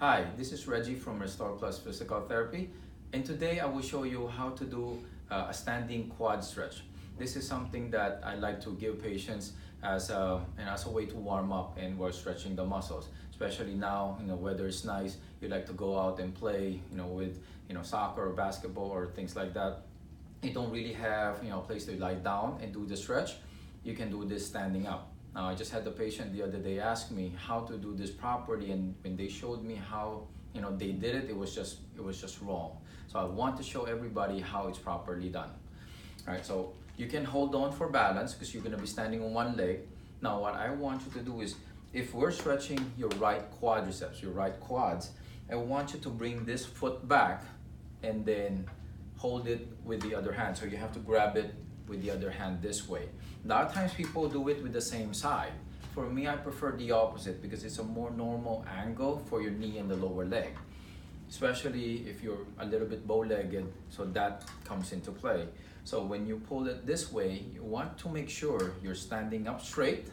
Hi, this is Reggie from Restore Plus Physical Therapy, and today I will show you how to do a standing quad stretch. This is something that I like to give patients as a way to warm up and we're stretching the muscles. Especially now, weather is nice. You like to go out and play, with soccer or basketball or things like that. You don't really have a place to lie down and do the stretch. You can do this standing up. Now, I just had the patient the other day ask me how to do this properly, and when they showed me how they did it, it was just wrong. So I want to show everybody how it's properly done. All right, so you can hold on for balance because you're gonna be standing on one leg. Now, what I want you to do is, if we're stretching your right quadriceps, your right quads, I want you to bring this foot back and then hold it with the other hand. So you have to grab it with the other hand this way. A lot of times people do it with the same side. For me, I prefer the opposite because it's a more normal angle for your knee and the lower leg, especially if you're a little bit bow-legged, so that comes into play. So when you pull it this way, you want to make sure you're standing up straight,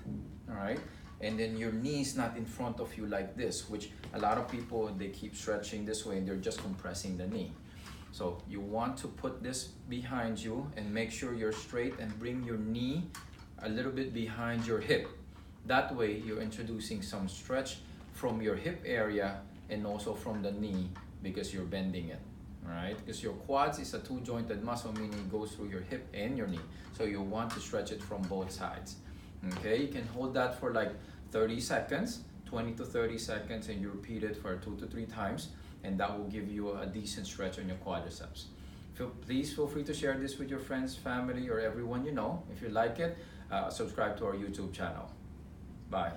all right? And then your knee is not in front of you like this, which a lot of people, they keep stretching this way and they're just compressing the knee. So you want to put this behind you and make sure you're straight and bring your knee a little bit behind your hip. That way you're introducing some stretch from your hip area and also from the knee because you're bending it, all right? Because your quads is a two-jointed muscle, meaning it goes through your hip and your knee. So you want to stretch it from both sides, okay? You can hold that for like 30 seconds, 20 to 30 seconds, and you repeat it for 2 to 3 times, and that will give you a decent stretch on your quadriceps. Please feel free to share this with your friends, family, or everyone you know. If you like it, subscribe to our YouTube channel. Bye.